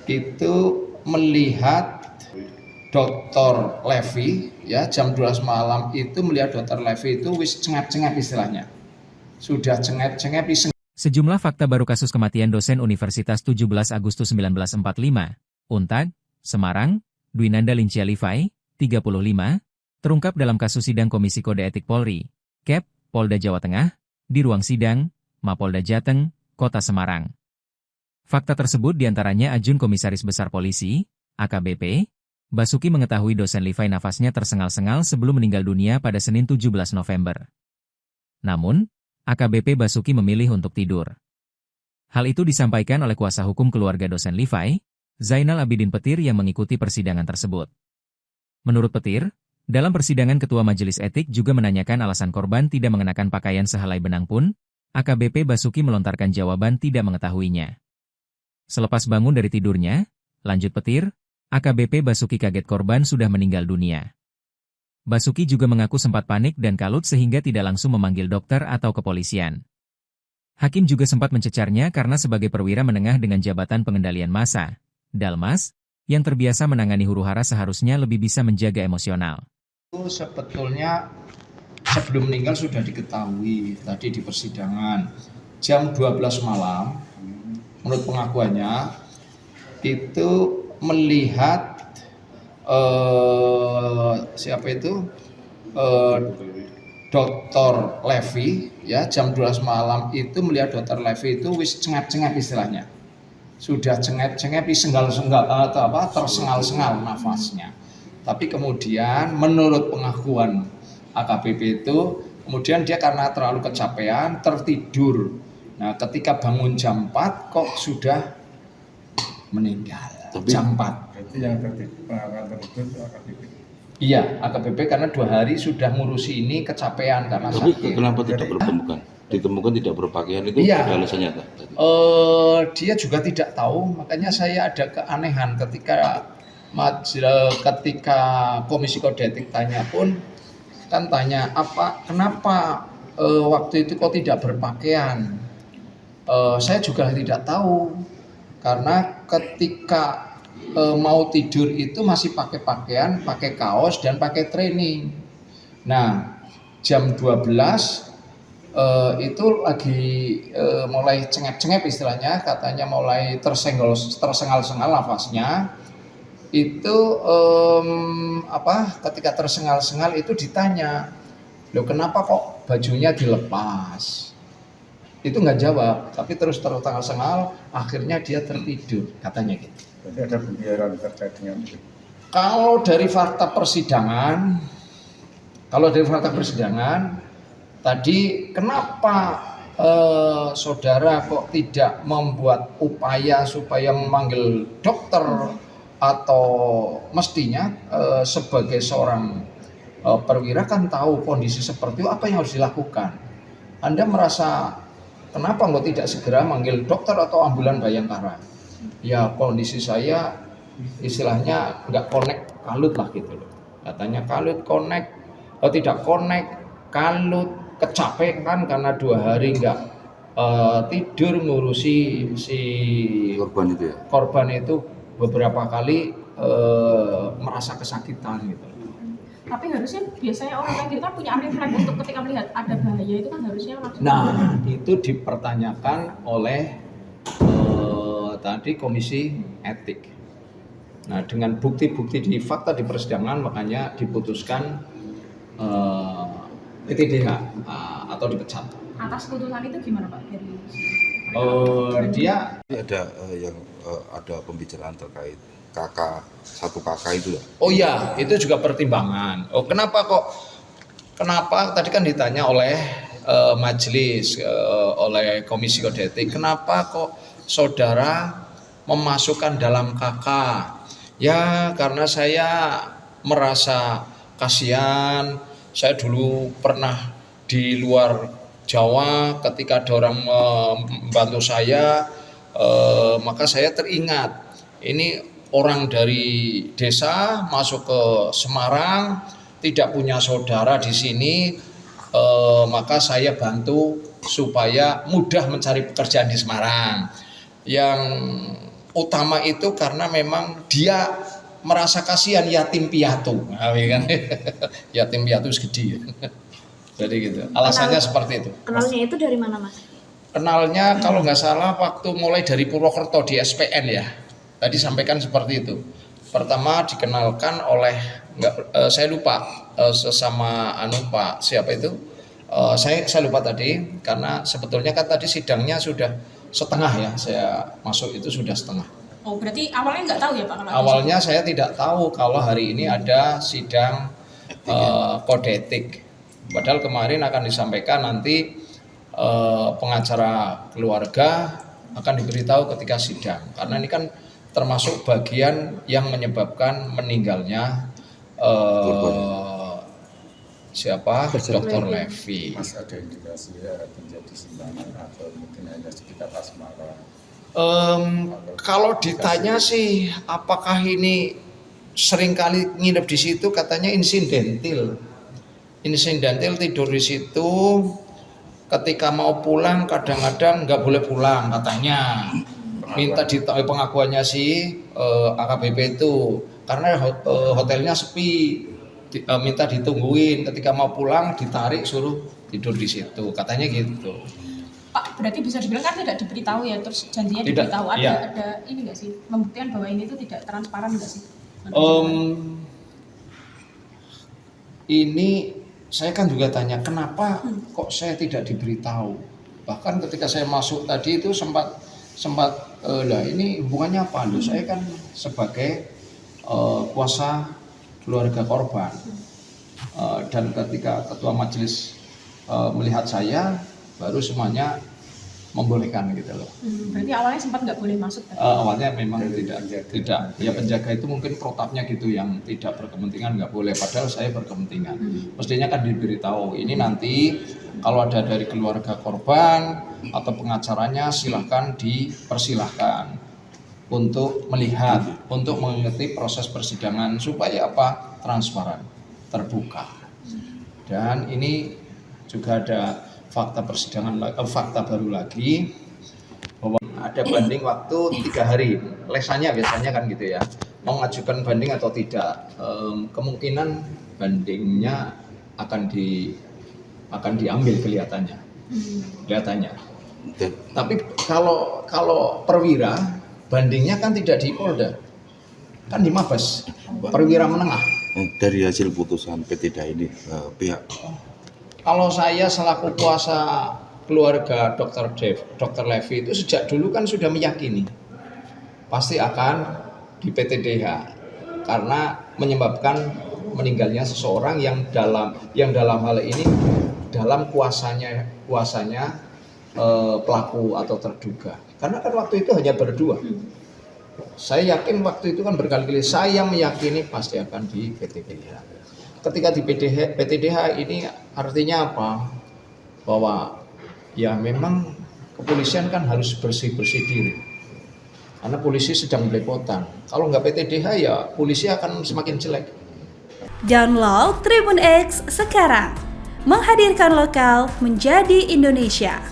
itu melihat Dr. Levi ya jam 12 malam itu melihat Dr. Levi itu wis cengap-cengap istilahnya. Sudah cengap-cengap. Sejumlah fakta baru kasus kematian dosen Universitas 17 Agustus 1945, Untag, Semarang, Dwinanda Lincia Livai, 35, terungkap dalam kasus sidang Komisi Kode Etik Polri, KEP, Polda Jawa Tengah, di ruang sidang, Mapolda Jateng, Kota Semarang. Fakta tersebut diantaranya Ajun Komisaris Besar Polisi, AKBP, Basuki mengetahui dosen Livai nafasnya tersengal-sengal sebelum meninggal dunia pada Senin 17 November. Namun, AKBP Basuki memilih untuk tidur. Hal itu disampaikan oleh kuasa hukum keluarga dosen Livai, Zainal Abidin Petir yang mengikuti persidangan tersebut. Menurut Petir, dalam persidangan Ketua Majelis Etik juga menanyakan alasan korban tidak mengenakan pakaian sehelai benang pun, AKBP Basuki melontarkan jawaban tidak mengetahuinya. Selepas bangun dari tidurnya, lanjut Petir, AKBP Basuki kaget korban sudah meninggal dunia. Basuki juga mengaku sempat panik dan kalut sehingga tidak langsung memanggil dokter atau kepolisian. Hakim juga sempat mencecarnya karena sebagai perwira menengah dengan jabatan pengendalian massa, Dalmas, yang terbiasa menangani huru-hara seharusnya lebih bisa menjaga emosional. Itu sebetulnya sebelum meninggal sudah diketahui tadi di persidangan. Jam 12 malam, menurut pengakuannya, itu melihat Dr. Levi ya jam 12 malam itu melihat Dr. Levi itu wis cengap-cengap istilahnya. Sudah cengap-cengap senggal-senggal atau tersengal-sengal nafasnya. Tapi kemudian menurut pengakuan AKBP itu kemudian dia karena terlalu kecapean tertidur. Nah, ketika bangun jam 4 kok sudah meninggal. Jam 4. Itu yang tertidur AKBP. Iya, AKBP karena 2 hari sudah ngurusi ini kecapean karena sakit. Tapi kenapa tidak bertemukan? Ditemukan tidak berpakaian itu iya, ada alasannya tak? Dia juga tidak tahu, makanya saya ada keanehan ketika Komisi Kode Etik tanya pun kan tanya kenapa waktu itu kok tidak berpakaian. Saya juga tidak tahu karena ketika mau tidur itu masih pakai pakaian, pakai kaos dan pakai training. Nah, jam 12 itu lagi mulai cengep-cengep istilahnya, katanya mulai tersengal-sengal nafasnya. Itu ketika tersengal-sengal itu ditanya, loh kenapa kok bajunya dilepas? Itu nggak jawab, tapi terus tersengal-sengal, akhirnya dia tertidur, katanya gitu. Jadi ada pembiaran terkait dengan itu. Kalau dari fakta persidangan, tadi kenapa saudara kok tidak membuat upaya supaya memanggil dokter atau mestinya sebagai seorang perwira kan tahu kondisi seperti itu apa yang harus dilakukan. Anda merasa kenapa kok tidak segera manggil dokter atau ambulan Bayangkara? Ya kondisi saya istilahnya nggak connect, kalut lah gitu loh. Katanya kalut connect, tidak connect, kalut, kecapean karena 2 hari nggak tidur ngurusi si korban itu beberapa kali merasa kesakitan gitu. Tapi harusnya biasanya orang kayak gitu kan punya refleks untuk ketika melihat ada bahaya itu kan harusnya langsung. Nah, itu dipertanyakan oleh tadi Komisi Etik. Nah, dengan bukti-bukti di fakta di persidangan makanya diputuskan PTDH atau dipecat. Atas putusan itu gimana Pak? Dia ada pembicaraan terkait satu kakak itu ya. Oh iya, itu juga pertimbangan. Kenapa tadi kan ditanya oleh majelis, oleh Komisi Kode Etik, kenapa kok saudara memasukkan dalam kakak? Ya karena saya merasa kasihan. Saya dulu pernah di luar Jawa, ketika ada orang membantu saya, maka saya teringat ini orang dari desa masuk ke Semarang, tidak punya saudara di sini, maka saya bantu supaya mudah mencari pekerjaan di Semarang. Yang utama itu karena memang dia merasa kasihan yatim piatu, nah, kan? Yatim piatu segede. Jadi gitu. Alasannya seperti itu. Kenalnya itu dari mana, Mas? Kenalnya kalau nggak salah waktu mulai dari Purwokerto di SPN ya. Tadi sampaikan seperti itu. Pertama dikenalkan oleh saya lupa sesama Pak siapa itu? Saya lupa tadi karena sebetulnya kan tadi sidangnya sudah setengah ya. Saya masuk itu sudah setengah. Oh, berarti awalnya nggak tahu ya Pak? Kalau Awalnya saya tidak tahu kalau hari ini ada sidang kode etik. Padahal kemarin akan disampaikan nanti pengacara keluarga akan diberitahu ketika sidang. Karena ini kan termasuk bagian yang menyebabkan meninggalnya siapa? Dr. Levi. Mas ada indikasi ya terjadi simpangan atau mungkin hanya sekitar asmara? Kalau ditanya sih apakah ini seringkali nginep di situ, katanya insidentil tidur di situ, ketika mau pulang kadang-kadang nggak boleh pulang katanya, minta ditahui pengakuannya si AKBP itu karena hotelnya sepi, minta ditungguin, ketika mau pulang ditarik suruh tidur di situ katanya gitu. Pak, berarti bisa dibilang kan tidak diberitahu ya, terus janjinya Tidak, diberitahu. iya. Ada ini nggak sih, membuktikan bahwa ini tuh tidak transparan nggak sih? Ini saya kan juga tanya kenapa kok saya tidak diberitahu. Bahkan ketika saya masuk tadi itu sempat lah ini hubungannya apa? Loh, saya kan sebagai kuasa keluarga korban, dan ketika ketua majelis melihat saya baru semuanya membolehkan gitu loh. Berarti awalnya sempat nggak boleh masuk kan? Awalnya memang tidak. Ya penjaga itu mungkin protapnya gitu yang tidak berkepentingan nggak boleh. Padahal saya berkepentingan. Mestinya kan diberitahu. Ini nanti kalau ada dari keluarga korban atau pengacaranya silahkan dipersilahkan untuk melihat, untuk mengikuti proses persidangan supaya apa? Transparan, terbuka. Dan ini juga ada fakta persidangan, fakta baru lagi bahwa ada banding waktu 3 hari. Lesannya biasanya kan gitu ya, mau mengajukan banding atau tidak. Kemungkinan bandingnya akan diambil kelihatannya. Tapi kalau perwira bandingnya kan tidak di Polda, kan di Mabes, perwira menengah. Dari hasil putusan P3 ini pihak Kalau saya selaku kuasa keluarga Dr. Levi itu sejak dulu kan sudah meyakini pasti akan di PTDH karena menyebabkan meninggalnya seseorang yang dalam hal ini dalam kuasanya pelaku atau terduga. Karena kan waktu itu hanya berdua. Saya yakin waktu itu kan berkali-kali saya meyakini pasti akan di PTDH. Ketika di PTDH ini artinya apa? Bahwa ya memang kepolisian kan harus bersih-bersih diri. Karena polisi sedang belepotan. Kalau nggak PTDH ya polisi akan semakin jelek. Download Tribun X sekarang. Menghadirkan lokal menjadi Indonesia.